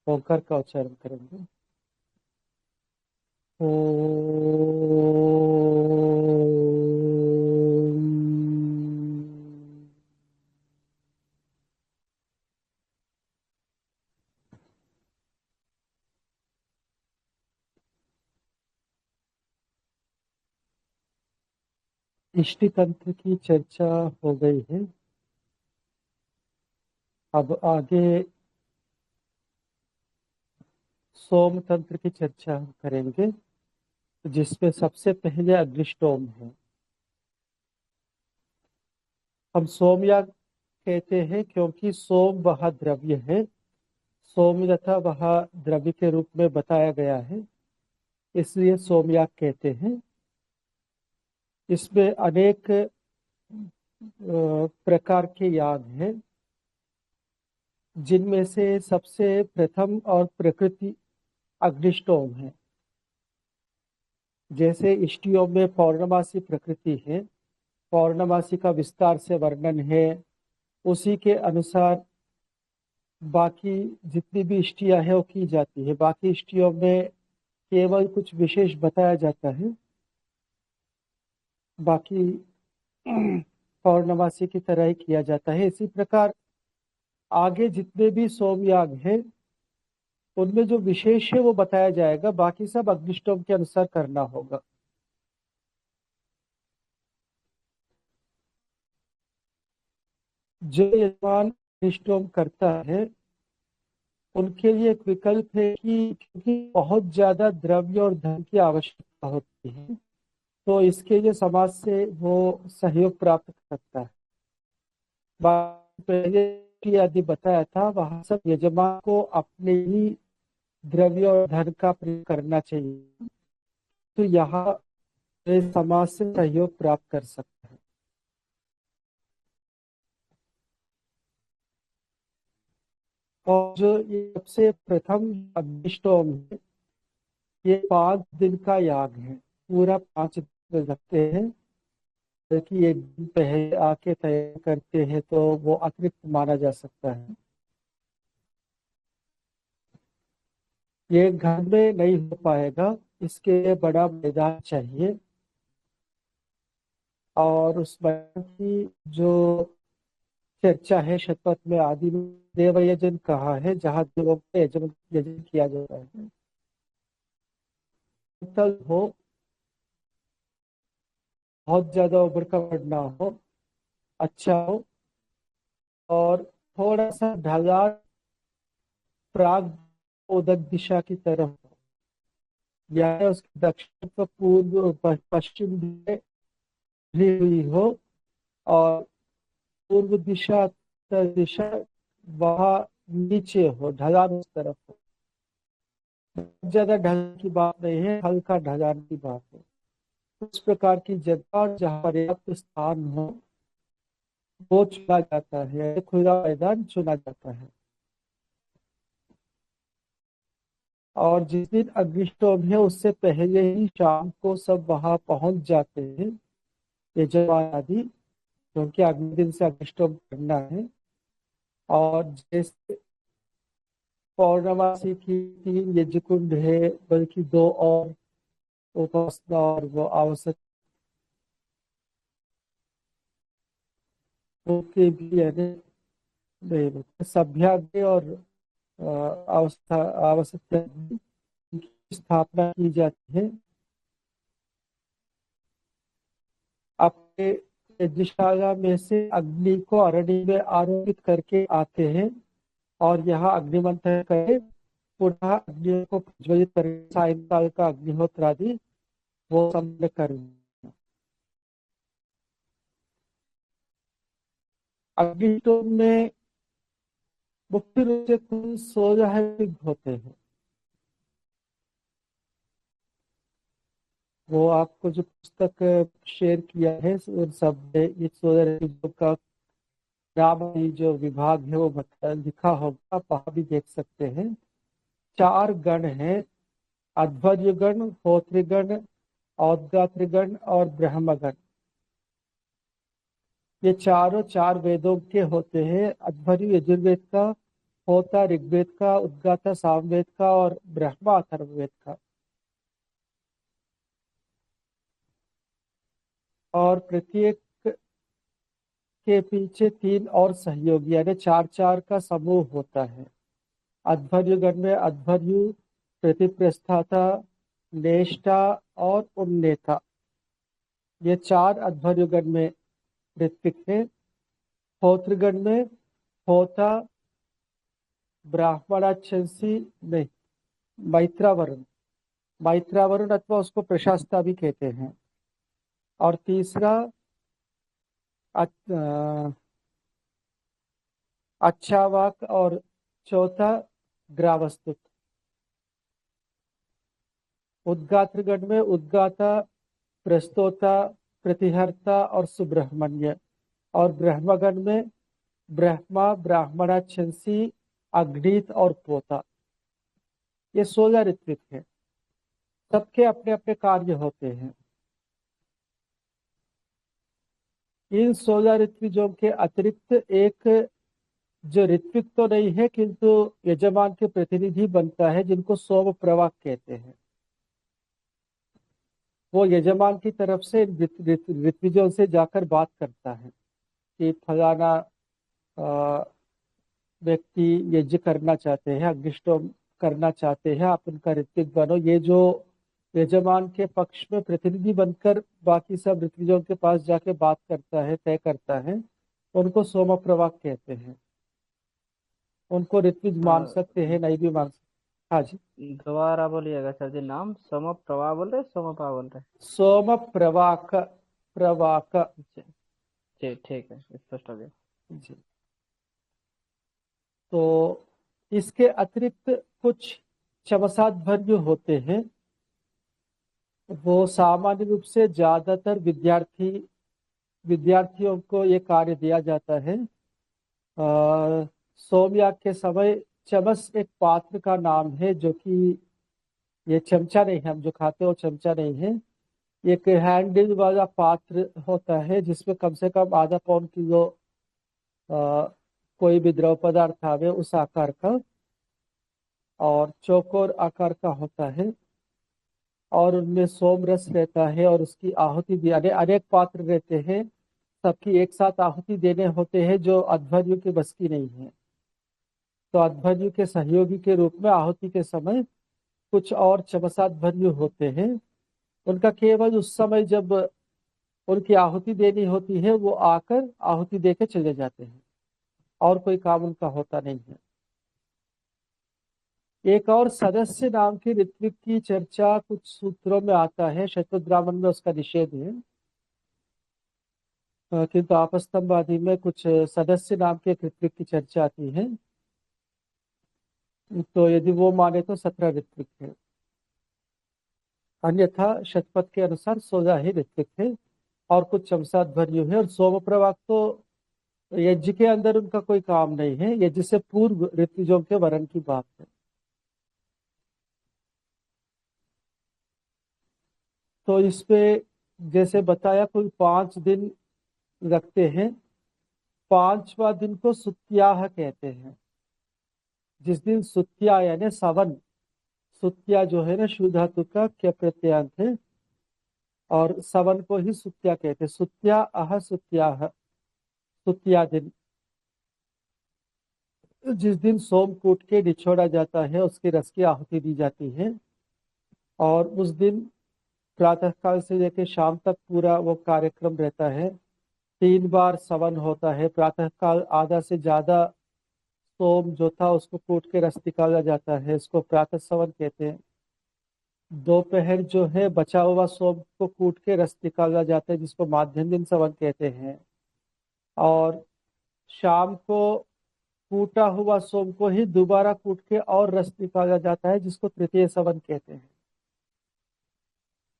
ओंकार का उच्चारण करेंगे। ओम। इष्टि तंत्र की चर्चा हो गई है। अब आगे सोम तंत्र की चर्चा हम करेंगे, जिसमें सबसे पहले अग्निष्टोम है। हम सोमयाग कहते हैं क्योंकि सोम वह द्रव्य है, सोम तथा वह द्रव्य के रूप में बताया गया है, इसलिए सोमयाग कहते हैं। इसमें अनेक प्रकार के याग हैं, जिनमें से सबसे प्रथम और प्रकृति अग्निष्टोम है। जैसे इष्टियों में पौर्णमासी प्रकृति है, पौर्णमासी का विस्तार से वर्णन है, उसी के अनुसार बाकी जितनी भी इष्टियां हैं वो की जाती है। बाकी इष्टियों में केवल कुछ विशेष बताया जाता है, बाकी पौर्णमासी की तरह ही किया जाता है। इसी प्रकार आगे जितने भी सोमयाग हैं उनमें जो विशेष है वो बताया जाएगा, बाकी सब अग्निष्टोम के अनुसार करना होगा। जो यजमान अग्निष्टोम करता है उनके लिए एक विकल्प है कि क्योंकि बहुत ज्यादा द्रव्य और धन की आवश्यकता होती है, तो इसके लिए समाज से वो सहयोग प्राप्त कर सकता है। पहले यदि बताया था वहां सब यजमान को अपने ही द्रव्य और धन का प्रयोग करना चाहिए, तो यहाँ वे समाज से सहयोग प्राप्त कर सकते हैं। और जो ये सबसे प्रथम अग्निष्टोम है, ये 5 दिन का याग है। पूरा 5 दिन रखते हैं, बल्कि एक दिन पहले आके तैयार करते हैं तो वो अतिरिक्त माना जा सकता है। ये घर में नहीं हो पाएगा, इसके लिए बड़ा मैदान चाहिए। और उस मैदान की जो चर्चा है शतपथ में आदि में देव यजन कहा है, जहाँ देवों का यजन यजन किया जाता है। तल हो, बहुत ज्यादा उबड़ खाबड़ ना हो, अच्छा हो, और थोड़ा सा ढलान प्राग उदक दिशा की तरफ हो, यानी उसके दक्षिण व पूर्व पश्चिम दिशा ढली हुई हो, और पूर्व दिशा उत्तर दिशा वहाँ नीचे हो, ढलान उस तरफ हो। ज्यादा ढलान की बात नहीं है, हल्का ढलान की बात है। उस प्रकार की जगह और जहाँ पर्याप्त स्थान हो वो चुना जाता है, खुला मैदान चुना जाता है। और जिस दिन अग्निष्टोम है उससे पहले ही शाम को सब वहां पहुंच जाते हैं, यजमान आदि, क्योंकि अगले दिन से अग्निष्टोम करना है। और जैसे पौर्णमासी की 3 यज्ञकुंड है, बल्कि 2 और उपासना और वो आवश्यक के भी है, सभ्याग्नि और आवश्यकता की स्थापना की जाती है। अपने यज्ञशाला में से अग्नि को अरणी में आरोपित करके आते हैं और यहाँ अग्निमंथन करके पुनः अग्नि को प्रज्वलित करके सायंकाल का अग्निहोत्र आदि वो संपन्न करें। अग्निहोत्र में मुख्य रूप से कुल 16 यज्ञ होते हैं। वो आपको जो पुस्तक शेयर किया है उन सब में ये 16 यज्ञों का नाम जो विभाग है वो लिखा होगा, आप वहां भी देख सकते हैं। 4 गण हैं, अध्वर्युगण, होत्रिगण, औदगात्रिगण और ब्रह्मगण। ये चारों चार वेदों के होते हैं। अध्वर्यु यजुर्वेद का, होता ऋग्वेद का, उद्गाता सामवेद का और ब्रह्मा अथर्ववेद का। और प्रत्येक के पीछे तीन और सहयोगी यानी चार चार का समूह होता है। अध्वर्युगण में अध्वर्यु, प्रतिप्रस्थाता, नेष्ठा और उन्नेता, ये चार अध्वर्युगण में ऋत्विक है। होत्रगण में होता, ब्राह्मणाच्छंसी नहीं, मैत्रावरुण, मैत्रावरुण अथवा उसको प्रशास्ता भी कहते हैं। और तीसरा अच्छावाक और चौथा ग्रावस्तुत। उद्गात्रगण में उद्गाता, प्रस्तोता, प्रतिहर्ता और सुब्रह्मण्य। और ब्रह्मगण में ब्रह्मा, ब्राह्मणाच्छंसी, अग्नित और पोता। ये 16 ऋत्विक है। सबके अपने अपने कार्य होते हैं। इन 16 ऋत्विजों के अतिरिक्त एक जो ऋत्विक तो नहीं है किंतु यजमान के प्रतिनिधि बनता है, जिनको सोम प्रवाक कहते हैं। वो यजमान की तरफ से ऋत्विजों से जाकर बात करता है कि फलाना व्यक्ति यज्ञ करना चाहते हैं, अग्निष्टोम करना चाहते हैं, आप उनका ऋत्विक बनो। ये जो यजमान के पक्ष में प्रतिनिधि बनकर बाकी सब ऋत्विजों के पास जाके बात करता है, तय करता है, उनको सोम प्रवाक कहते हैं। उनको ऋत्विज मान सकते हैं, नहीं भी मान सकते। हाँ जी, दोबारा बोलिएगा सर जी। नाम सोम प्रभा बोल रहे, सोमपा बोल रहे? सोम प्रवाक, प्रवाक जी ठीक है, स्पष्ट हो गया जी। तो इसके अतिरिक्त कुछ चमसाध्वर्य होते हैं। वो सामान्य रूप से ज्यादातर विद्यार्थियों को ये कार्य दिया जाता है। सोमयाग के समय चमस एक पात्र का नाम है, जो कि ये चमचा नहीं है, हम जो खाते हैं वो चमचा नहीं है। एक हैंडल वाला पात्र होता है जिसमें कम से कम आधा पौन किलो कोई भी द्रव पदार्थ आवे उस आकार का, और चौकोर आकार का होता है। और उनमें सोम रस रहता है और उसकी आहुति दी, अनेक पात्र रहते हैं, सबकी एक साथ आहुति देने होते हैं, जो अध्वर्यु के बस की नहीं है। तो अध्वर्यु के सहयोगी के रूप में आहुति के समय कुछ और चमसाध्वर्यु होते हैं। उनका केवल उस समय जब उनकी आहुति देनी होती है वो आकर आहुति देके चले जाते हैं, और कोई काम उनका होता नहीं है। एक और सदस्य नाम की ऋत्विक की चर्चा कुछ सूत्रों में आता है, शतद्रामन में उसका निषेध है। किंतु आपस्तंभ में कुछ सदस्य नाम के एक ऋत्विक की चर्चा आती है। तो यदि वो माने तो 17 ऋत्विक है, अन्यथा शतपथ के अनुसार 16 ही ऋत्विक है और कुछ चमसाध्वर्यु है। और सोम प्रवाक तो यज्ञ के अंदर उनका कोई काम नहीं है, यज्ञ से पूर्व ऋत्विजों के वरण की बात है। तो इसपे जैसे बताया कुल 5 दिन रखते हैं। 5वां दिन को सुत्याह कहते हैं। जिस दिन सुत्या यानी सवन, सुत्या जो है ना शुद्ध धातु का क्या प्रत्ययांत है, और सवन को ही सुत्या कहते हैं। सुत्या अह सुत्याह, सुत्या दिन। जिस दिन सोम कूट के निचोड़ा जाता है उसके रस की आहुति दी जाती है। और उस दिन प्रातःकाल से लेकर शाम तक पूरा वो कार्यक्रम रहता है। 3 बार सवन होता है। प्रातःकाल आधा से ज्यादा सोम जो था उसको कूट के रस निकाला जाता है, इसको प्रातः सवन कहते हैं। दोपहर जो है बचा हुआ सोम को कूट के रस निकाला जाता है, जिसको माध्याह्न दिन सवन कहते हैं। और शाम को कूटा हुआ सोम को ही दोबारा कूट के और रस निकाला जाता है, जिसको तृतीय सवन कहते हैं।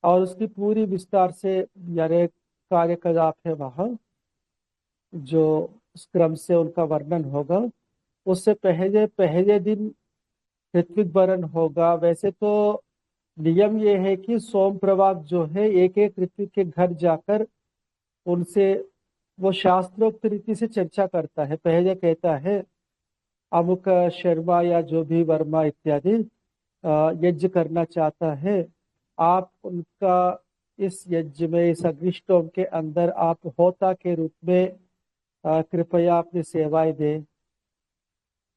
और उसकी पूरी विस्तार से यानी कार्यकलाप है वहाँ, जो उस क्रम से उनका वर्णन होगा। उससे पहले पहले दिन ऋत्विक वरण होगा। वैसे तो नियम ये है कि सोम प्रभाग जो है एक एक ऋतु के घर जाकर उनसे वो शास्त्रोक्त रीति से चर्चा करता है। पहले कहता है अमुक शर्मा या जो भी वर्मा इत्यादि यज्ञ करना चाहता है, आप उनका इस यज्ञ में, इस अग्निष्टोम के अंदर आप होता के रूप में कृपया अपनी सेवाएं दें।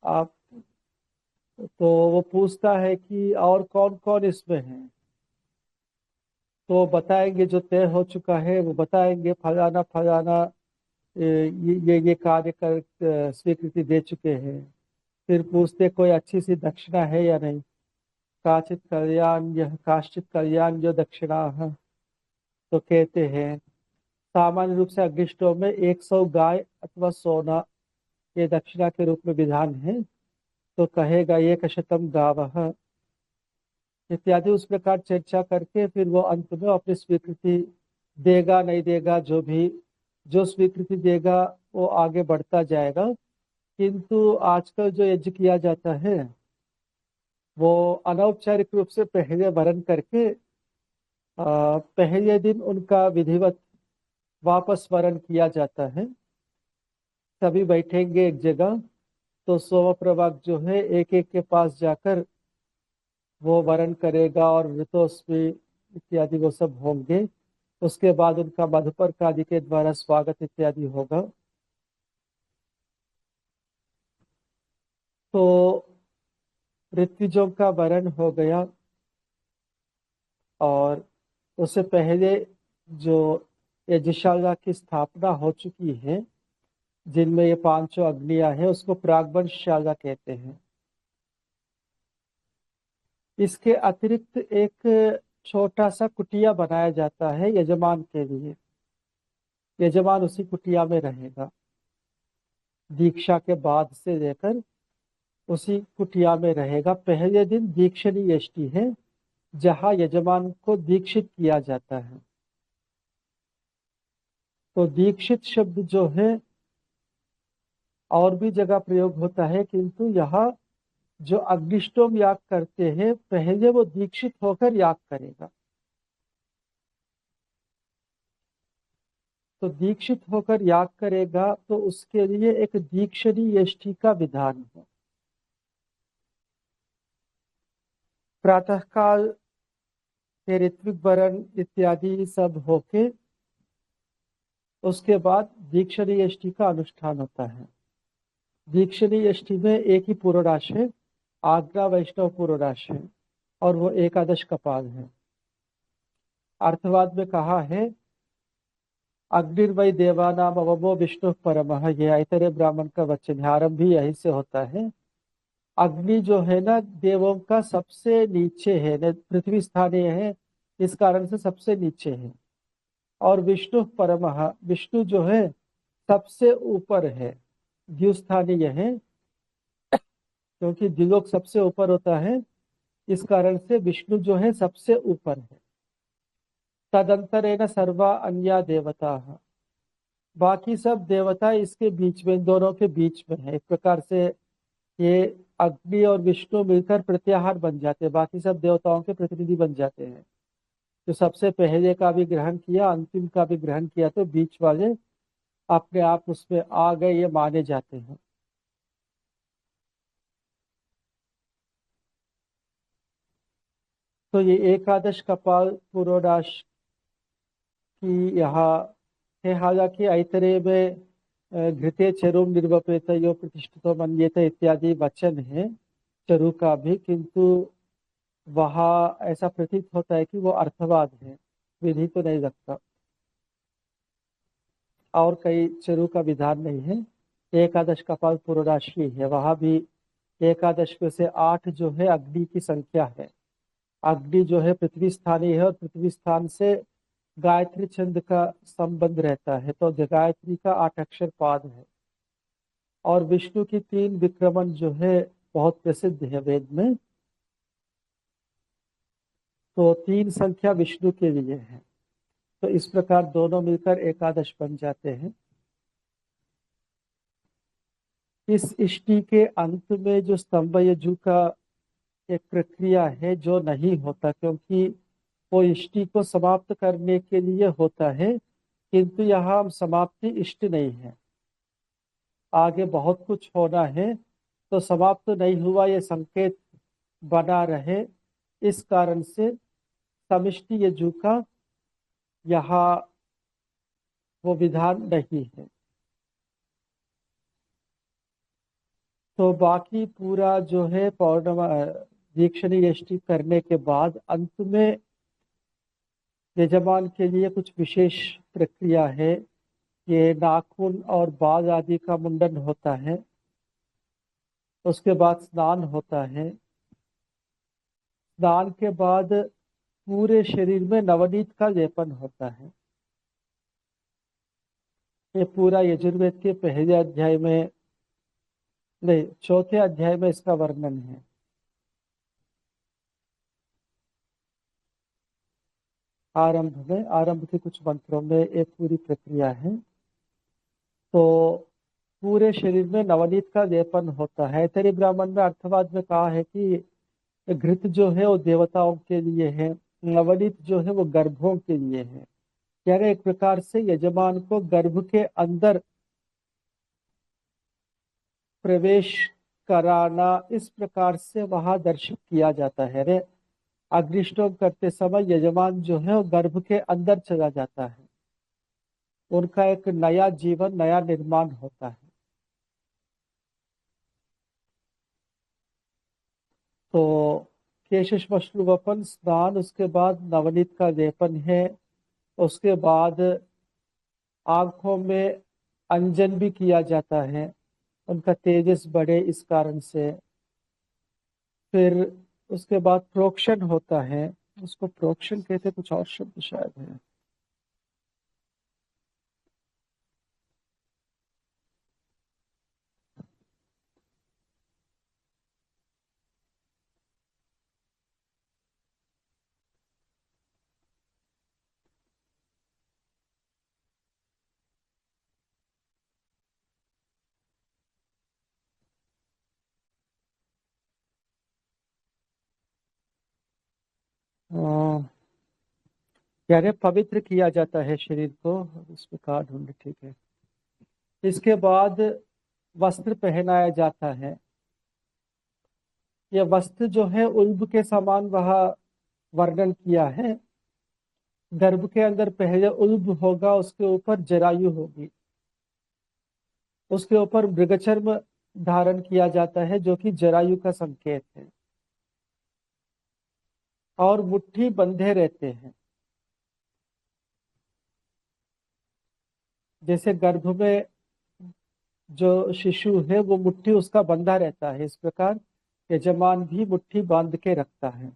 आप तो वो पूछता है कि और कौन कौन इसमें है, तो बताएंगे जो तय हो चुका है वो बताएंगे फलाना फलाना ये कार्य कर स्वीकृति दे चुके हैं। फिर पूछते कोई अच्छी सी दक्षिणा है या नहीं। काचित कल्याण यह काश्चित कल्याण जो दक्षिणा है, तो कहते हैं सामान्य रूप से अग्निष्टोम में 100 गाय अथवा सोना ये दक्षिणा के रूप में विधान है। तो कहेगा 100 गावः इत्यादि उस प्रकार चर्चा करके फिर वो अंत में अपनी स्वीकृति देगा नहीं देगा, जो भी जो स्वीकृति देगा वो आगे बढ़ता जाएगा। किंतु आजकल जो यज्ञ किया जाता है वो अनौपचारिक रूप से पहले वरण करके पहले दिन उनका विधिवत वापस वरण किया जाता है। सभी बैठेंगे एक जगह, तो सोम प्रभाग जो है एक एक के पास जाकर वो वरण करेगा और ऋतोस्मी इत्यादि वो सब होंगे। उसके बाद उनका मधुपर्क आदि के द्वारा स्वागत इत्यादि होगा। तो ऋत्विजों का वरण हो गया और उससे पहले जो यज्ञशाला की स्थापना हो चुकी है जिनमें ये पांचों अग्नियां हैं उसको प्रागवंशशाला कहते हैं। इसके अतिरिक्त एक छोटा सा कुटिया बनाया जाता है यजमान के लिए। यजमान उसी कुटिया में रहेगा, दीक्षा के बाद से लेकर उसी कुटिया में रहेगा। पहले दिन दीक्षणी यष्टि है जहां यजमान को दीक्षित किया जाता है। तो दीक्षित शब्द जो है और भी जगह प्रयोग होता है, किंतु यहाँ जो अग्निष्टोम याग करते हैं पहले वो दीक्षित होकर याग करेगा। तो दीक्षित होकर याग करेगा तो उसके लिए एक दीक्षणी यष्टि का विधान है। प्रातःकाल के ऋत्विक वरण इत्यादि सब होके उसके बाद दीक्षणी यष्टि का अनुष्ठान होता है। दीक्षणी यष्टि में एक ही पुरोडाश है, आज्ञा वैष्णव पुरोडाश है और वो एकादश कपाल है। अर्थवाद में कहा है अग्निर्वै देवानाम अवमो विष्णु परमः, ये ऐतरेय ब्राह्मण का वचन है। आरंभ भी यही से होता है। अग्नि जो है ना देवों का सबसे नीचे है, पृथ्वी स्थानीय है इस कारण से सबसे नीचे है। और विष्णु परमः, विष्णु जो है सबसे ऊपर है, द्युस्थानीय है, क्योंकि द्युलोक सबसे ऊपर होता है इस कारण से विष्णु जो है सबसे ऊपर है। तदंतरेण सर्वा अन्या देवता, बाकी सब देवता इसके बीच में, इन दोनों के बीच में है। एक प्रकार से ये अग्नि और विष्णु मिलकर प्रत्याहार बन जाते हैं, बाकी सब देवताओं के प्रतिनिधि बन जाते हैं। तो सबसे पहले का भी ग्रहण किया, अंतिम का भी ग्रहण किया, तो बीच वाले अपने आप उसमें आ गए, ये माने जाते हैं। तो ये एकादश कपाल पुरोडाश की यहाँ है। हालांकि ऐतरेय में घृते चरुम निर्वपेत यो प्रतिष्ठितो मन्येत इत्यादि वचन है चरु का भी, किंतु वहाँ ऐसा प्रतीत होता है कि वो अर्थवाद है, विधि तो नहीं लगता। और कई चरु का विधान नहीं है। एकादश कपाल पुरोडाशी है, वहां भी एकादश में से 8 जो है अग्नि की संख्या है। अग्नि जो है पृथ्वी स्थानीय है और पृथ्वी स्थान से गायत्री छंद का संबंध रहता है, तो गायत्री का 8 अक्षर पाद है। और विष्णु की 3 विक्रमण जो है बहुत प्रसिद्ध है वेद में, तो 3 संख्या विष्णु के लिए है। तो इस प्रकार दोनों मिलकर एकादश बन जाते हैं। इस इष्टि के अंत में जो स्तंभ यजु का एक प्रक्रिया है जो नहीं होता, क्योंकि वो इष्टि को समाप्त करने के लिए होता है, किंतु यहाँ समाप्ति इष्ट नहीं है, आगे बहुत कुछ होना है, तो समाप्त नहीं हुआ ये संकेत बना रहे, इस कारण से समिष्टि यजु का यहाँ वो विधान नहीं है। तो बाकी पूरा जो है पौर्णमा दीक्षणी यष्टि करने के बाद अंत में यजमान के लिए कुछ विशेष प्रक्रिया है। ये नाखून और बाल आदि का मुंडन होता है, उसके बाद स्नान होता है। स्नान के बाद पूरे शरीर में नवनीत का लेपन होता है। ये पूरा यजुर्वेद के पहले अध्याय में, नहीं, चौथे अध्याय में इसका वर्णन है। आरंभ के कुछ मंत्रों में एक पूरी प्रक्रिया है। तो पूरे शरीर में नवनीत का लेपन होता है। तेरी ब्राह्मण में अर्थवाद में कहा है कि घृत जो है वो देवताओं के लिए है, नवनीत जो है वो गर्भों के लिए है। यानी एक प्रकार से यजमान को गर्भ के अंदर प्रवेश कराना, इस प्रकार से वहां दर्शित किया जाता है। रे अग्निष्टोम करते समय यजमान जो है वो गर्भ के अंदर चला जाता है, उनका एक नया जीवन, नया निर्माण होता है। तो केशश्मश्रुवपन स्नान, उसके बाद नवनीत का लेपन है, उसके बाद आंखों में अंजन भी किया जाता है, उनका तेजस बढ़े इस कारण से। फिर उसके बाद प्रोक्षण होता है, उसको प्रोक्षण कहते, कुछ और शब्द शायद है। अ, यानी पवित्र किया जाता है शरीर को, इसमें कहा ढूंढ, ठीक है। इसके बाद वस्त्र पहनाया जाता है। यह वस्त्र जो है उल्ब के समान वह वर्णन किया है। गर्भ के अंदर पहले उल्ब होगा, उसके ऊपर जरायु होगी, उसके ऊपर मृगचर्म धारण किया जाता है जो कि जरायु का संकेत है, और मुट्ठी बंधे रहते हैं। जैसे गर्भ में जो शिशु है वो मुट्ठी उसका बंधा रहता है, इस प्रकार यजमान भी मुट्ठी बांध के रखता है,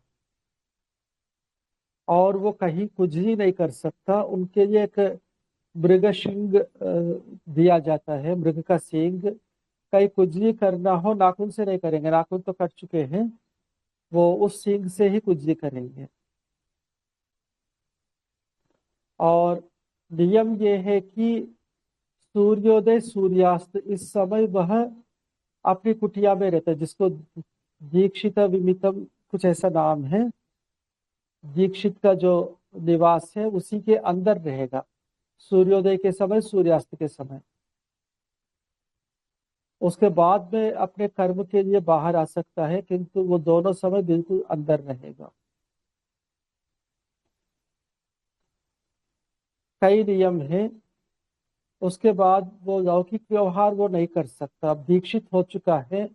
और वो कहीं कुछ ही नहीं कर सकता। उनके लिए एक मृग शिंग दिया जाता है, मृग का सींग। कहीं कुजली करना हो, नाखून से नहीं करेंगे, नाखून तो कट चुके हैं, वो उस सींग से ही कुजली करेंगे। और नियम ये है कि सूर्योदय सूर्यास्त इस समय वह अपनी कुटिया में रहता है, जिसको दीक्षित विमितम कुछ ऐसा नाम है। दीक्षित का जो निवास है उसी के अंदर रहेगा, सूर्योदय के समय, सूर्यास्त के समय। उसके बाद में अपने कर्म के लिए बाहर आ सकता है, किंतु वो दोनों समय बिल्कुल अंदर रहेगा। कई नियम है। उसके बाद वो लौकिक व्यवहार वो नहीं कर सकता, अब दीक्षित हो चुका है।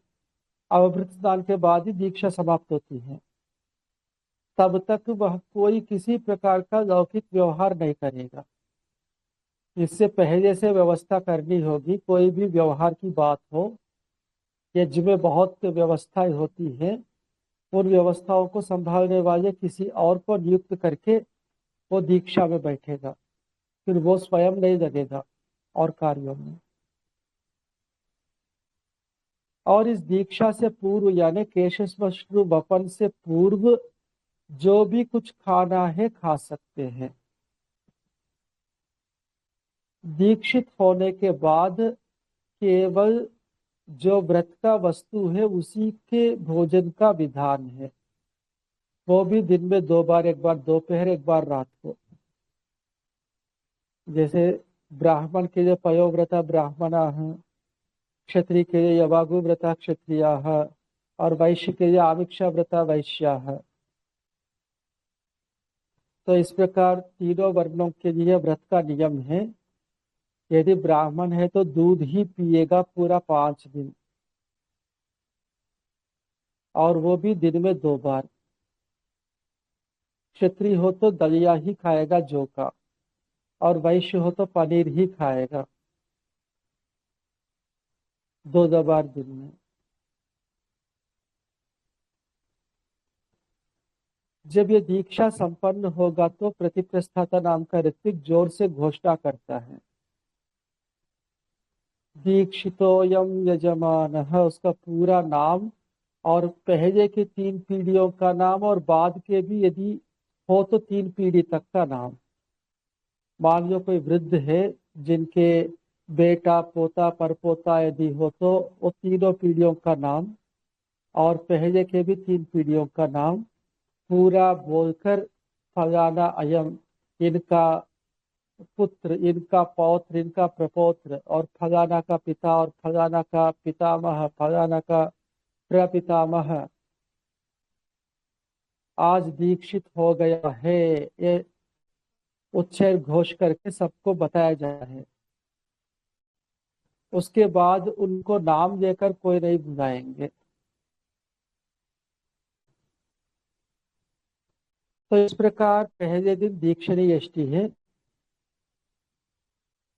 अवभृत स्नान के बाद ही दीक्षा समाप्त होती है, तब तक वह कोई किसी प्रकार का लौकिक व्यवहार नहीं करेगा। इससे पहले से व्यवस्था करनी होगी। कोई भी व्यवहार की बात हो, यज्ञ में बहुत व्यवस्थाएं होती हैं, उन व्यवस्थाओं को संभालने वाले किसी और को नियुक्त करके वो दीक्षा में बैठेगा, फिर वो स्वयं नहीं लगेगा और कार्यों में। और इस दीक्षा से पूर्व यानी केशश्मश्रु वपन से पूर्व जो भी कुछ खाना है खा सकते हैं। दीक्षित होने के बाद केवल जो व्रत का वस्तु है उसी के भोजन का विधान है, वो भी दिन में 2 बार, एक बार दोपहर एक बार रात को। जैसे ब्राह्मण के जो पयोव्रता ब्राह्मणा है, क्षत्रिय के जो यवागु व्रता क्षत्रिया है, और वैश्य के जो आमिक्षा व्रता वैश्या है। तो इस प्रकार तीनों वर्णों के लिए व्रत का नियम है। यदि ब्राह्मण है तो दूध ही पिएगा पूरा 5 दिन, और वो भी दिन में 2 बार। क्षत्रिय हो तो दलिया ही खाएगा जौ का, और वैश्य हो तो पनीर ही खाएगा 2 बार दिन में। जब ये दीक्षा संपन्न होगा तो प्रतिप्रस्थाता नाम का ऋत्विक जोर से घोषणा करता है, दीक्षितोयम यजमानः, उसका पूरा नाम और पहले की 3 पीढ़ियों का नाम, और बाद के भी यदि हो तो 3 पीढ़ी तक का नाम। मान लो कोई वृद्ध है जिनके बेटा पोता परपोता यदि हो तो वो तीनों पीढ़ियों का नाम और पहले के भी 3 पीढ़ियों का नाम पूरा बोलकर, फलाना अयम, इनका पुत्र, इनका पौत्र, इनका प्रपौत्र, और फलाना का पिता, और फलाना का पितामह, फलाना का प्रपितामह आज दीक्षित हो गया है, ये उच्चैर घोष करके सबको बताया जाता है। उसके बाद उनको नाम लेकर कोई नहीं बुलाएंगे। तो इस प्रकार पहले दिन दीक्षणी यष्टि है।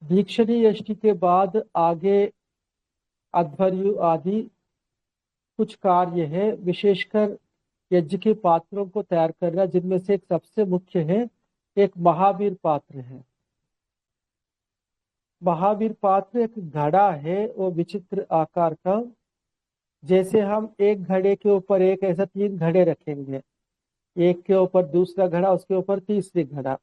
दीक्षणी यष्टि के बाद आगे अध्वर्यु आदि कुछ कार्य है, विशेषकर यज्ञ के पात्रों को तैयार करना, जिनमें से एक सबसे मुख्य है, एक महावीर पात्र है। महावीर पात्र एक घड़ा है, वो विचित्र आकार का। जैसे हम एक घड़े के ऊपर एक, ऐसा 3 घड़े रखेंगे, एक के ऊपर दूसरा घड़ा, उसके ऊपर तीसरी घड़ा।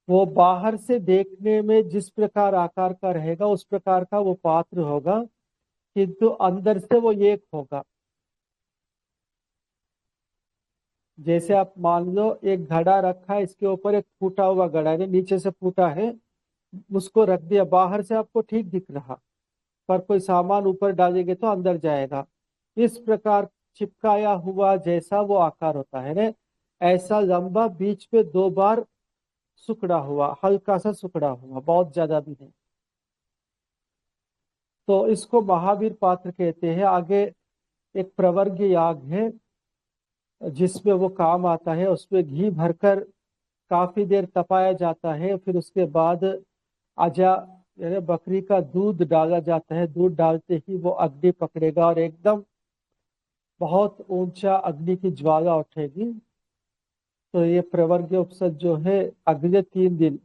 वो बाहर से देखने में जिस प्रकार आकार का रहेगा उस प्रकार का वो पात्र होगा, किंतु अंदर से वो एक होगा। जैसे आप मान लो एक घड़ा रखा है, इसके ऊपर एक फूटा हुआ घड़ा है, नीचे से फूटा है, उसको रख दिया, बाहर से आपको ठीक दिख रहा, पर कोई सामान ऊपर डालेंगे तो अंदर जाएगा। इस प्रकार चिपकाया हुआ जैसा वो आकार होता है ना, ऐसा लंबा, बीच में 2 बार सुखड़ा हुआ, हल्का सा सुखड़ा हुआ, बहुत ज्यादा भी नहीं। तो इसको महावीर पात्र कहते हैं। आगे एक प्रवर्ग याग है जिसमें वो काम आता है, उसमें घी भरकर काफी देर तपाया जाता है, फिर उसके बाद आजा यानी बकरी का दूध डाला जाता है। दूध डालते ही वो अग्नि पकड़ेगा और एकदम बहुत ऊंचा अग्नि की ज्वाला उठेगी। तो ये प्रवर्ग उपसद जो है अगले 3 दिन,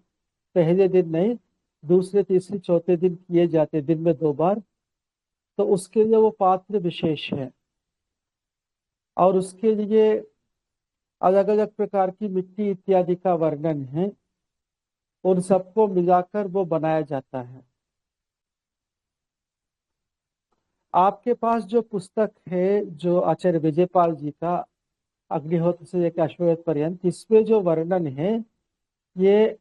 पहले दिन नहीं, दूसरे तीसरे चौथे दिन किए जाते, दिन में 2 बार। तो उसके लिए वो पात्र विशेष है, और उसके लिए अलग अलग प्रकार की मिट्टी इत्यादि का वर्णन है, उन सबको मिलाकर वो बनाया जाता है। आपके पास जो पुस्तक है जो आचार्य विजयपाल जी का अग्निहोत्र से लेकर अश्वमेध पर्यंत, इसमें जो वर्णन है ये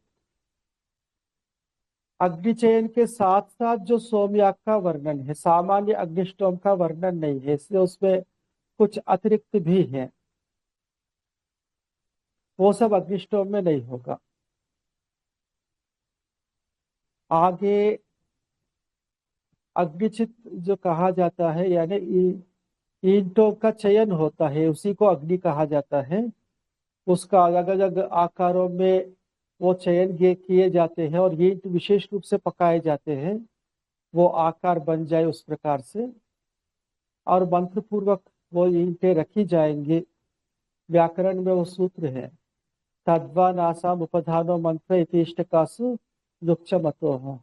अग्निचयन के साथ साथ जो सोमयाग का वर्णन है, सामान्य अग्निष्टोम का वर्णन नहीं है, इसलिए उसमें कुछ अतिरिक्त भी है, वो सब अग्निष्टोम में नहीं होगा। आगे अग्निचित जो कहा जाता है, यानी ईंटों का चयन होता है, उसी को अग्नि कहा जाता है। उसका अलग अलग आकारों में वो चयन किए जाते हैं, और ईंट विशेष रूप से पकाए जाते हैं, वो आकार बन जाए उस प्रकार से, और मंत्र पूर्वक वो ईंटें रखी जाएंगी। व्याकरण में वो सूत्र है, तद्वानासाम उपधानो मंत्र इतिष्टकासु लुच्च मतो है।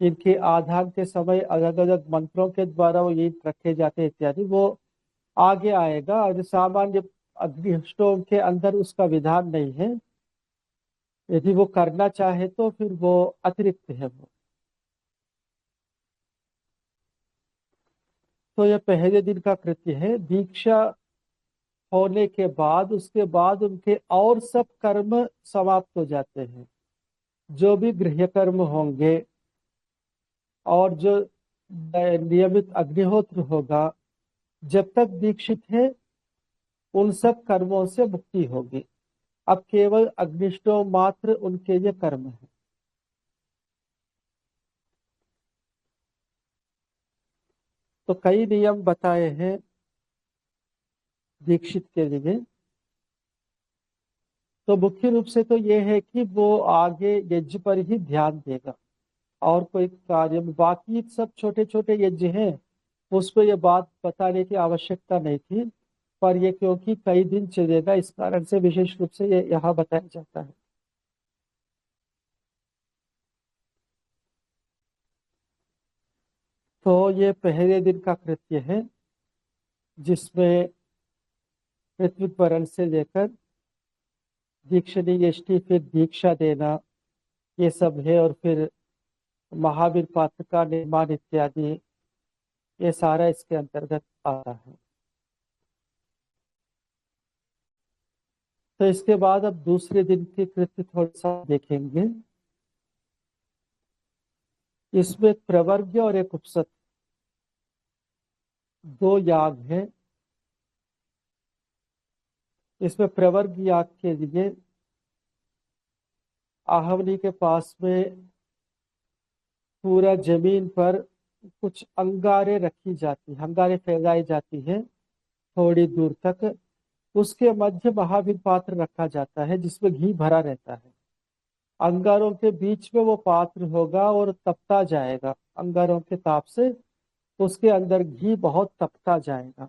इनके आधान के समय अलग अलग मंत्रों के द्वारा वो ईंट रखे जाते हैं इत्यादि, वो आगे आएगा। और सामान्य अग्निष्टोम के अंदर उसका विधान नहीं है, यदि वो करना चाहे तो फिर वो अतिरिक्त है वो। तो यह पहले दिन का कृत्य है। दीक्षा होने के बाद उसके बाद उनके और सब कर्म समाप्त हो जाते हैं। जो भी गृह कर्म होंगे और जो नियमित अग्निहोत्र होगा, जब तक दीक्षित है उन सब कर्मों से मुक्ति होगी। अब केवल अग्निष्टोम मात्र उनके ये कर्म है। तो कई नियम बताए हैं दीक्षित के लिए। तो मुख्य रूप से तो ये है कि वो आगे यज्ञ पर ही ध्यान देगा और कोई कार्य में। बाकी सब छोटे छोटे यज्ञ हैं, उसको ये बात बताने की आवश्यकता नहीं थी, पर ये क्योंकि कई दिन चलेगा इस कारण से विशेष रूप से ये यहाँ बताया जाता है। तो ये पहले दिन का कृत्य है जिसमें ऋत्विक वर्ण से लेकर दीक्षानी यष्टि, फिर दीक्षा देना, ये सब है। और फिर महावीर पात्र का निर्माण इत्यादि, ये सारा इसके अंतर्गत आता है। तो इसके बाद अब दूसरे दिन के कृत्य थोड़ा सा देखेंगे। इसमें एक प्रवर्ग्य और एक उपसत, दो याग हैं। इसमें प्रवर्ग याग के लिए आहवनी के पास में पूरा जमीन पर कुछ अंगारे रखी जाती, अंगारे फैलाई जाती है थोड़ी दूर तक। उसके मध्य महावीर पात्र रखा जाता है जिसमें घी भरा रहता है। अंगारों के बीच में वो पात्र होगा और तपता जाएगा अंगारों के ताप से। उसके अंदर घी बहुत तपता जाएगा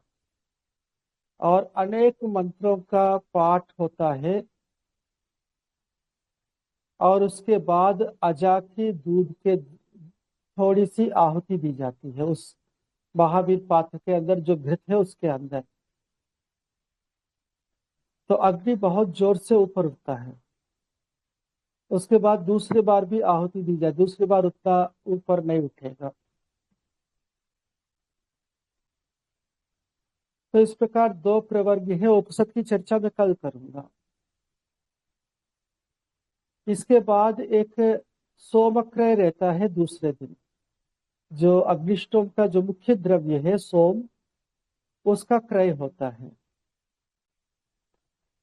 और अनेक मंत्रों का पाठ होता है। और उसके बाद अजा के दूध के थोड़ी सी आहुति दी जाती है उस महावीर पात्र के अंदर, जो घृत है उसके अंदर। तो अग्नि बहुत जोर से ऊपर उठता है। उसके बाद दूसरी बार भी आहुति दी जाए, दूसरी बार उतना ऊपर नहीं उठेगा। तो इस प्रकार दो प्रवर्ग है। उपसत की चर्चा मैं कल करूंगा। इसके बाद एक सोमक्रय रहता है दूसरे दिन। जो अग्निष्टोम का जो मुख्य द्रव्य है सोम, उसका क्रय होता है।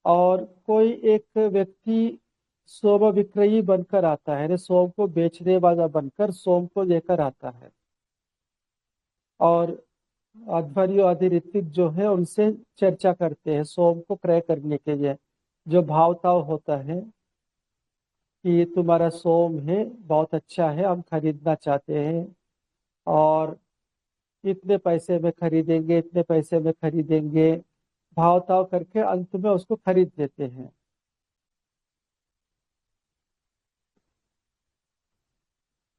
और कोई एक व्यक्ति सोम विक्रयी बनकर आता है, सोम को बेचने वाला बनकर सोम को लेकर आता है। और अध्वर्यु आदि ऋत्विक जो है उनसे चर्चा करते हैं सोम को क्रय करने के लिए। जो भावताव होता है कि ये तुम्हारा सोम है बहुत अच्छा है, हम खरीदना चाहते हैं, और इतने पैसे में खरीदेंगे, इतने पैसे में खरीदेंगे, भावताव करके अंत में उसको खरीद लेते हैं।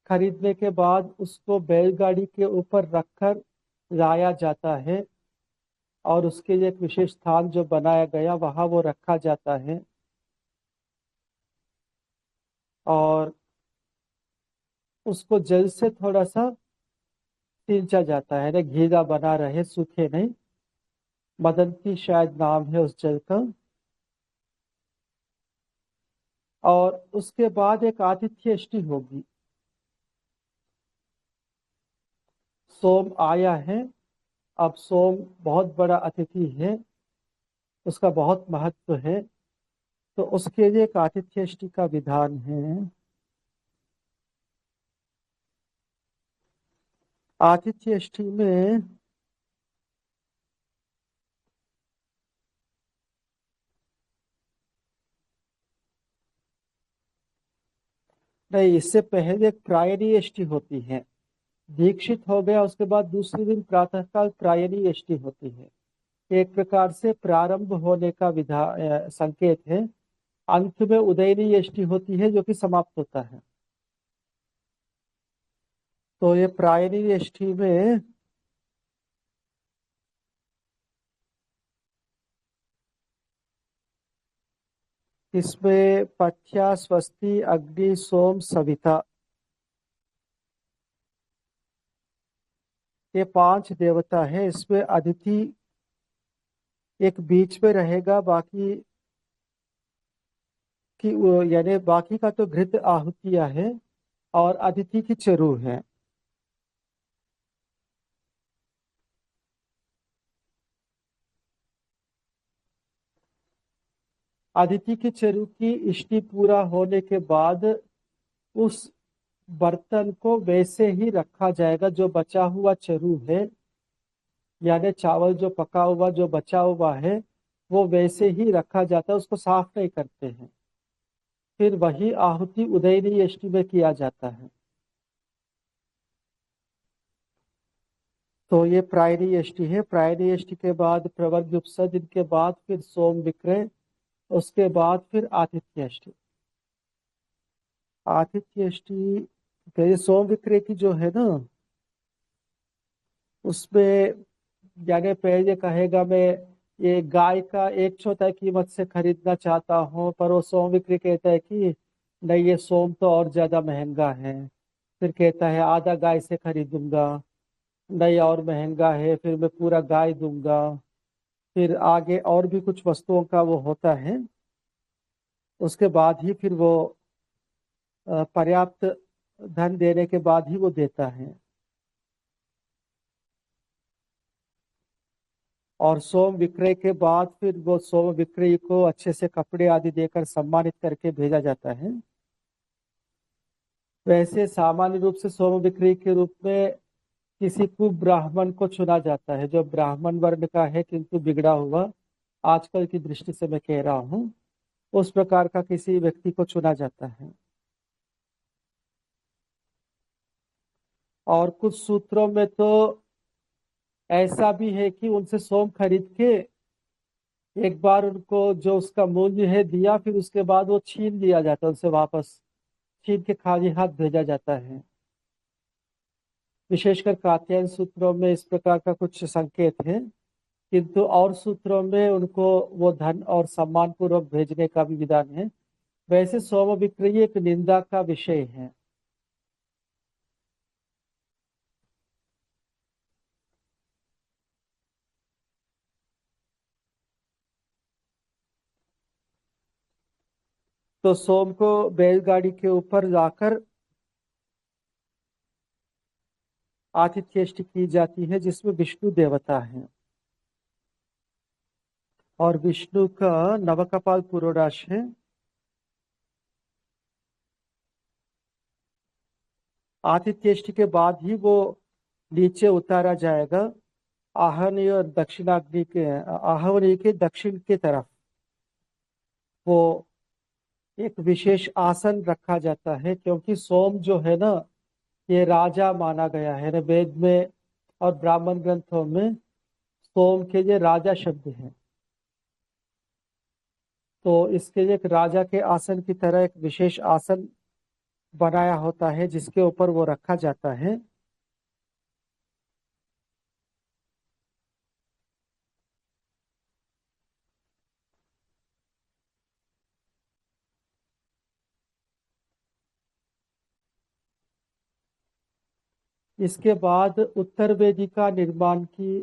खरीदने के बाद उसको बैलगाड़ी के ऊपर रखकर लाया जाता है और उसके लिए एक विशेष स्थान जो बनाया गया वहां वो रखा जाता है। और उसको जल से थोड़ा सा सींचा जाता है ना, गीला बना रहे, सूखे नहीं। मदंती शायद नाम है उस जल का। और उसके बाद एक आतिथ्य अष्टि होगी। सोम आया है, अब सोम बहुत बड़ा अतिथि है, उसका बहुत महत्व है। तो उसके लिए एक आतिथ्य अष्टि का विधान है। आतिथ्य अष्टि में नहीं, इससे पहले एक प्रायणी अष्टि होती है। दीक्षित हो गया उसके बाद दूसरे दिन प्रातःकाल प्रायणी अष्टि होती है। एक प्रकार से प्रारंभ होने का संकेत है। अंत में उदयनी अष्टि होती है जो कि समाप्त होता है। तो ये प्रायणी अष्टि में इसमें पथ्या स्वस्ति अग्नि सोम सविता, ये 5 देवता है। इसमें अदिति एक बीच में रहेगा, बाकी की यानी बाकी का तो घृत आहुतियां है और अदिति की चरु है। अदिति की चरु की इष्टि पूरा होने के बाद उस बर्तन को वैसे ही रखा जाएगा, जो बचा हुआ चरु है यानी चावल जो पका हुआ जो बचा हुआ है वो वैसे ही रखा जाता है, उसको साफ नहीं करते हैं। फिर वही आहुति उदयनी अष्टमी में किया जाता है। तो ये प्रायणी अष्टमी है। प्रायणी अष्टमी के बाद प्रवर्ग उपसर्ग, इनके बाद फिर सोम विक्रय, उसके बाद फिर आतिथ्य अष्टमी। आतिथ्य अष्टमी तो ये सोम विक्रय की जो है ना, उसमें यानी पहले कहेगा मैं ये गाय का 1/4 कीमत से खरीदना चाहता हूँ, पर वो सोम विक्रय कहता है कि नहीं, ये सोम तो और ज्यादा महंगा है। फिर कहता है आधा गाय से खरीदूंगा, नहीं और महंगा है, फिर मैं पूरा गाय दूंगा। फिर आगे और भी कुछ वस्तुओं का वो होता है। उसके बाद ही फिर वो पर्याप्त धन देने के बाद ही वो देता है। और सोम विक्रय के बाद फिर वो सोम विक्रय को अच्छे से कपड़े आदि देकर सम्मानित करके भेजा जाता है। वैसे सामान्य रूप से सोम विक्रय के रूप में किसी कुब्राह्मण को चुना जाता है, जो ब्राह्मण वर्ण का है किंतु बिगड़ा हुआ, आजकल की दृष्टि से मैं कह रहा हूँ, उस प्रकार का किसी व्यक्ति को चुना जाता है। और कुछ सूत्रों में तो ऐसा भी है कि उनसे सोम खरीद के एक बार उनको जो उसका मूल्य है दिया, फिर उसके बाद वो छीन लिया जाता है उनसे वापस, छीन के खाली हाथ भेजा जाता है। विशेषकर कात्यायन सूत्रों में इस प्रकार का कुछ संकेत है, किंतु और सूत्रों में उनको वो धन और सम्मान पूर्वक भेजने का भी विधान है। वैसे सोम विक्रय एक निंदा का विषय है। तो सोम को बैलगाड़ी के ऊपर लाकर आतिथ्येष्टि की जाती है, जिसमें विष्णु देवता है और विष्णु का नवकपाल पुरोडाश है। आतिथ्येष्टि के बाद ही वो नीचे उतारा जाएगा आहवनीय और दक्षिणाग्नि के, आहवनीय के दक्षिण की तरफ। वो एक विशेष आसन रखा जाता है, क्योंकि सोम जो है ना, ये राजा माना गया है ना वेद में और ब्राह्मण ग्रंथों में। सोम के लिए राजा शब्द है, तो इसके लिए एक राजा के आसन की तरह एक विशेष आसन बनाया होता है, जिसके ऊपर वो रखा जाता है। इसके बाद उत्तर वेदी का निर्माण की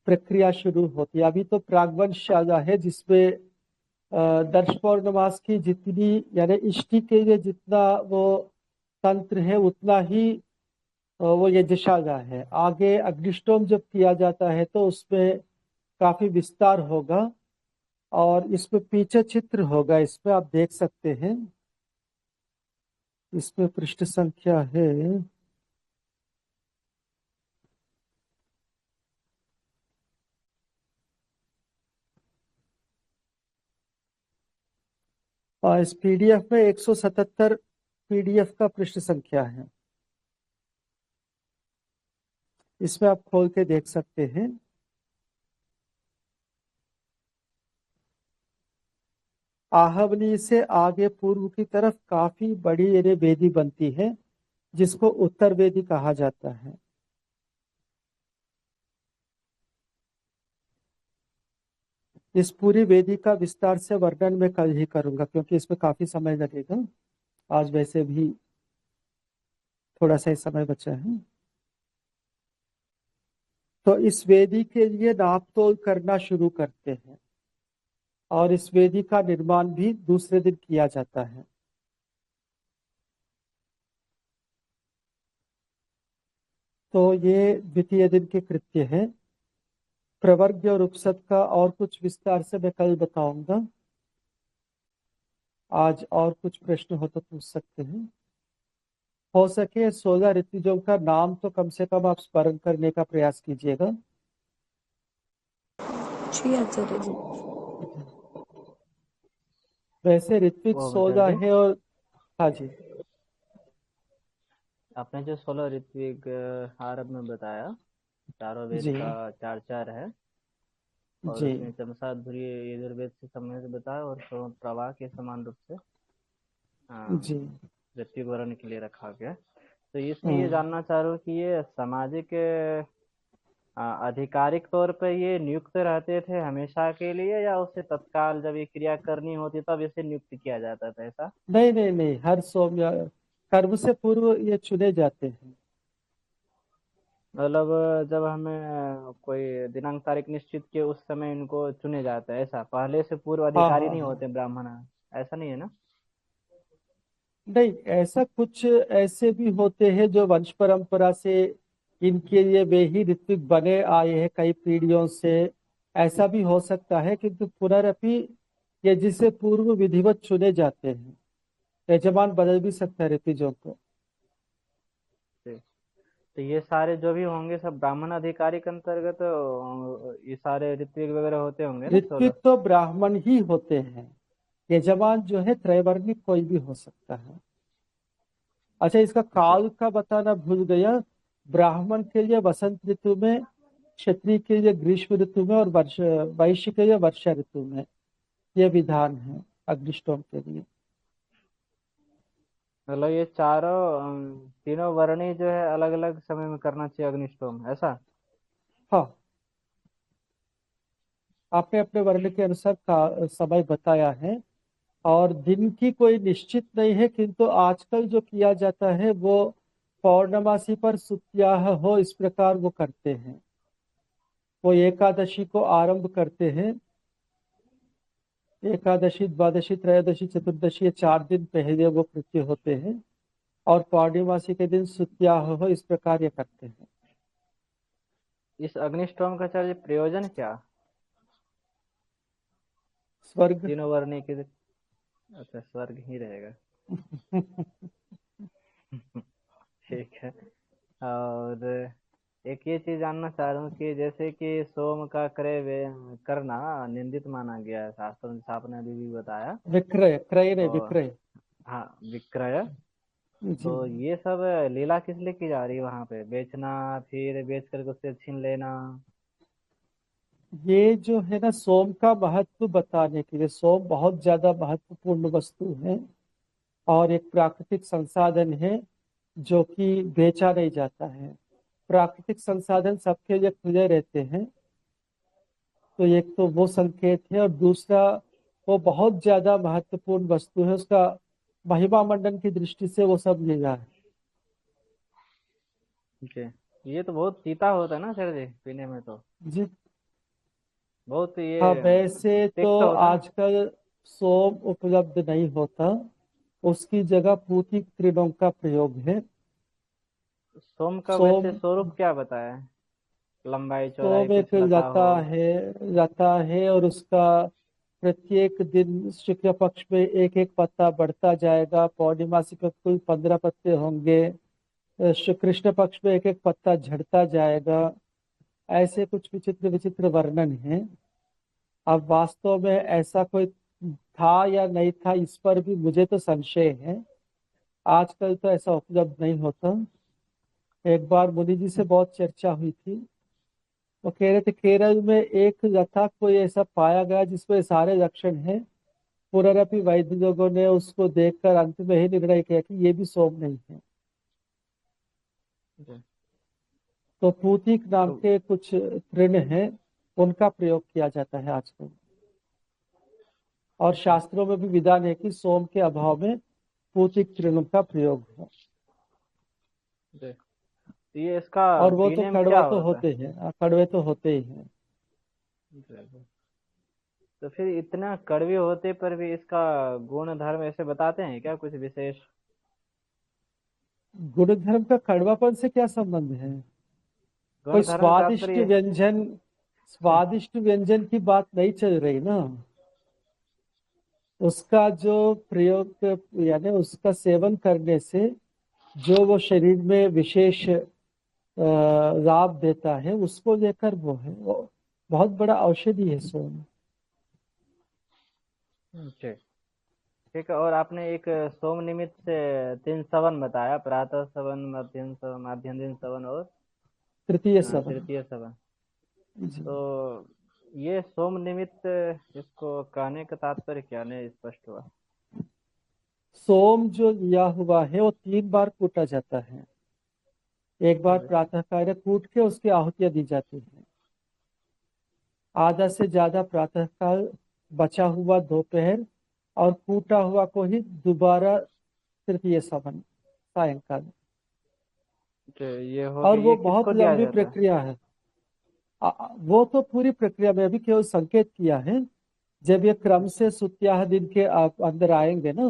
प्रक्रिया शुरू होती है। अभी तो प्रागवंश शाला है, जिसमें दर्श पौर्णमास की जितनी यानी इष्टि के लिए जितना वो तंत्र है उतना ही वो यज्ञशाला है। आगे अग्निष्टोम जब किया जाता है तो उसमें काफी विस्तार होगा, और इसमें पीछे चित्र होगा, इसमें आप देख सकते हैं। इसमें पृष्ठ संख्या है और इस पीडीएफ में 177 पीडीएफ का पृष्ठ संख्या है। इसमें आप खोल के देख सकते हैं। आहवनी से आगे पूर्व की तरफ काफी बड़ी ये वेदी बनती है, जिसको उत्तर वेदी कहा जाता है। इस पूरी वेदी का विस्तार से वर्णन मैं कल ही करूंगा, क्योंकि इसमें काफी समय लगेगा। आज वैसे भी थोड़ा सा ही समय बचा है। तो इस वेदी के लिए नाप तोल करना शुरू करते हैं और इस वेदी का निर्माण भी दूसरे दिन किया जाता है। तो ये द्वितीय दिन के कृत्य है। प्रवर्ग और उपसद का और कुछ विस्तार से मैं कल बताऊंगा। आज और कुछ प्रश्न हो तो पूछ सकते हैं। हो सके 16 ऋतुजों का नाम तो कम से कम आप स्मरण करने का प्रयास कीजिएगा। जी आचार्य जी। वैसे ऋत्विज वो आचार्य 16 जी, है और हाँ जी आपने जो 16 ऋत्विक आरंभ में बताया, चारों वेद जी का चार चार है, और जी उसमें चमसादुरी यजुर्वेद से संबंधित बताया और प्रवाह के समान रूप से जी ऋत्विक वर्ण के लिए रखा गया। तो इसमें ये हम्म। जानना चाह रहा हूँ कि ये सामाजिक आधिकारिक तौर पर ये नियुक्त रहते थे हमेशा के लिए, या उससे तत्काल जब ये क्रिया करनी होती तब इसे नियुक्त किया जाता था, ऐसा? नहीं नहीं नहीं, हर सोम या कर्म से पूर्व ये चुने जाते हैं। मतलब जब हमें कोई दिनांक तारीख निश्चित किए उस समय इनको चुने जाता है, ऐसा? पहले से पूर्व हाँ अधिकारी हाँ नहीं हाँ। होते ब्राह्मण, ऐसा नहीं है ना? नहीं, ऐसा कुछ ऐसे भी होते हैं जो वंश परंपरा से इनके लिए वे ही ऋत्विक बने आए हैं कई पीढ़ियों से। ऐसा भी हो सकता है, किंतु पुनरअपि ये जिसे पूर्व विधिवत चुने जाते हैं। यजमान बदल भी सकता है ऋतुजों को। तो ये सारे जो भी होंगे सब ब्राह्मण अधिकारी के अंतर्गत ये सारे ऋत्विक वगैरह होते होंगे ना, 16? ऋत्विक तो ब्राह्मण ही होते हैं। यजमान जो है त्रैवर्णिक कोई भी हो सकता है। अच्छा, इसका अच्छा। काल का बताना भूल गया। ब्राह्मण के लिए वसंत ऋतु में, क्षत्रिय के लिए ग्रीष्म ऋतु में और वर्ष वैश्य के लिए वर्षा ऋतु में। ये विधान है अग्निष्टोम के लिए। मतलब ये चारों तीनों वर्णी जो है अलग अलग समय में करना चाहिए अग्निष्टोम, ऐसा? हाँ, आपने अपने वर्ण के अनुसार का समय बताया है और दिन की कोई निश्चित नहीं है, किंतु आजकल जो किया जाता है वो पौर्णमासी पर सुत्याह हो इस प्रकार वो करते हैं। वो एकादशी को आरंभ करते हैं। एकादशी, द्वादशी, त्रयोदशी, चतुर्दशी, ये 4 दिन पहले वो कृत्य होते हैं और पौर्णिमासी के दिन सुत्याह हो इस प्रकार ये करते हैं। इस अग्निष्टोम का आचार्य प्रयोजन क्या? स्वर्ग। तीनों वर्णी के? अच्छा, स्वर्ग ही रहेगा। ठीक है। और एक ये चीज जानना चाह रहा हूँ कि जैसे कि सोम का क्रय करना निंदित माना गया है शास्त्र में, जैसा आपने अभी भी बताया। विक्रय, क्रय नहीं, तो विक्रय। हाँ, विक्रय। जी। तो ये सब लीला किस लिए की जा रही है वहां पे? बेचना, फिर बेच करके उससे छीन लेना? ये जो है ना, सोम का महत्व बताने के लिए। सोम बहुत ज्यादा महत्वपूर्ण वस्तु है और एक प्राकृतिक संसाधन है जो कि बेचा नहीं जाता है। प्राकृतिक संसाधन सबके लिए खुले रहते हैं। तो एक तो वो संकेत है और दूसरा वो बहुत ज्यादा महत्वपूर्ण वस्तु है। उसका महिमा मंडन की दृष्टि से वो सब लीला है। जी। ये तो बहुत तीता होता है ना सर जी, पीने में तो जी बहुत हाँ, ये वैसे तो तिक्त होता है ना? आजकल सोम उपलब्ध नहीं होता। उसकी जगह पूती तृणों का प्रयोग है। सोम का वैसे सोम स्वरूप क्या बताया है? लंबाई चौड़ाई सोम एक कुछ लता लता हो? है। लता है और उसका प्रत्येक दिन शुक्ल पक्ष में एक एक पत्ता बढ़ता जाएगा। पौर्णिमासी पे कुल 15 पत्ते होंगे। कृष्ण पक्ष में एक एक पत्ता झड़ता जाएगा। ऐसे कुछ विचित्र विचित्र वर्णन है। अब वास्तव में ऐसा कोई था या नहीं था, इस पर भी मुझे तो संशय है। आजकल तो ऐसा उपलब्ध नहीं होता। एक बार मुनि जी से बहुत चर्चा हुई थी। वो कह रहे थे केरल में एक लता कोई ऐसा पाया गया जिसमें सारे लक्षण हैं। पुनरअपि वैद्य लोगों ने उसको देखकर अंत में ही निर्णय किया कि ये भी सोम नहीं है। जी। तो पूतिक नाम तो के कुछ तृण हैं, उनका प्रयोग किया जाता है आजकल। और शास्त्रों में भी विधान है कि सोम के अभाव में पूतिक तृणों का प्रयोग हो। जी। तो ये इसका और वो तो पीने में क्या कड़वा तो होता होते हैं, कड़वे तो होते ही हैं। है? तो फिर इतना कड़वे होते पर भी इसका गुण धर्म ऐसे बताते हैं क्या कुछ विशेष? गुण धर्म का कड़वापन से क्या संबंध है? कोई गुण धर्म स्वादिष्ट तात्पर्य। व्यंजन, स्वादिष्ट व्यंजन की बात नहीं चल रही ना। उसका जो प्रयोग, यानी उसका सेवन करने से जो वो शरीर में विशेष लाभ देता है, उसको लेकर वो है, वो बहुत बड़ा औषधि है सोम। ठीक। ठीक है। और आपने एक सोम निमित्त से 3 सवन बताया, प्रातः सवन, मध्याह्न सवन, माध्याह्न दिन सवन और तृतीय सवन। तृतीय सवन। जी। तो ये सोम निमित्त, इसको कहने का तात्पर्य क्या नहीं स्पष्ट हुआ। सोम जो लिया हुआ है वो 3 बार कूटा जाता है। एक बार हाँ प्रातः काल कूट के उसकी आहुतियां दी जाती है। आधा से ज्यादा प्रातः काल, बचा हुआ दोपहर, और कूटा हुआ को ही दोबारा तृतीय सवन सायंकाल। जी। ये हो और गई, वो ये बहुत किसको दिया लंबी जाता है? प्रक्रिया है। वो तो पूरी प्रक्रिया में अभी केवल संकेत किया है। जब ये क्रम से सुत्याह दिन के आप अंदर आएंगे ना,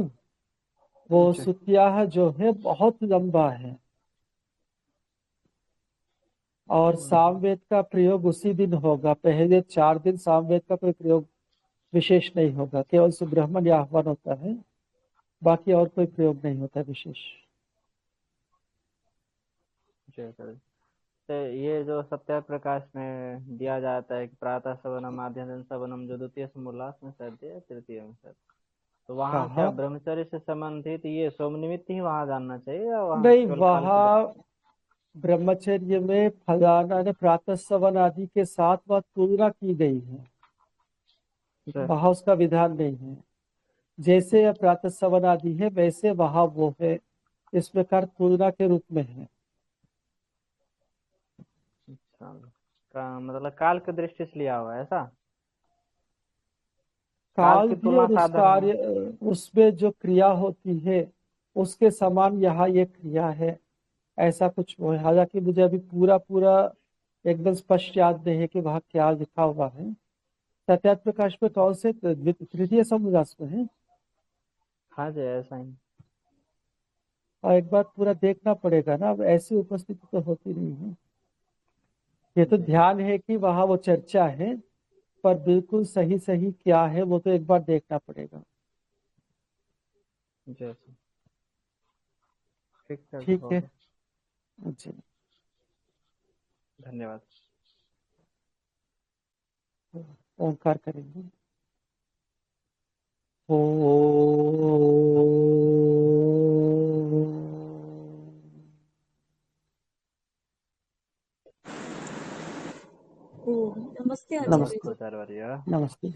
वो अच्छा। सुत्याह जो है बहुत लंबा है। और सामवेद का प्रयोग उसी दिन होगा, पहले 4 दिन सामवेद का कोई प्रयोग विशेष नहीं होगा, केवल सुब्रह्मण्य आह्वान होता है, बाकी और कोई प्रयोग नहीं होता विशेष। जय करें। तो ये जो सत्य प्रकाश में दिया जाता है कि प्रातः सवनम, माध्याह्न सवनम, जो द्वितीय समोल्लास में सत्य है, तृतीय में सत्य, तो वहाँ क्या कहा ब्रह्मचर्य से संबंधित ये सोम निमित्त ही वहाँ जानना चाहिए या वहाँ नहीं, केवल काल के वहाँ ब्रह्मचर्य में फलाना ने प्रातः सवन आदि के साथ वह तुलना की गई है। दृष्टि? वहाँ उसका विधान नहीं है। जैसे यह प्रातः सवन आदि है वैसे वहाँ वो है, इस प्रकार तुलना के रूप में है। अच्छा। का मतलब काल की दृष्टि से लिया हुआ है ऐसा? काल काल की भी तुलना और उस साधारण। कार्य, उसमें जो क्रिया होती है उसके समान यहाँ ये क्रिया है, ऐसा कुछ वो है। हालांकि मुझे अभी पूरा पूरा एकदम स्पष्ट याद नहीं है कि वहाँ क्या लिखा हुआ है। सत्यार्थ प्रकाश में कौन से तृतीय समुदास में है? हाँ जी, ऐसा ही। और एक बार पूरा देखना पड़ेगा ना, अब ऐसी उपस्थिति तो होती नहीं है। ये तो जी। ध्यान है कि वहाँ वो चर्चा है, पर बिल्कुल सही सही क्या है वो तो एक बार देखना पड़ेगा। जैसे। ठीक है, ठीक है। होगा। जी। धन्यवाद। ओंकार करेंगे। ओ ओम नमस्ते नमस्ते। आचार्य नमस्ते आचार्य। नमस्ते।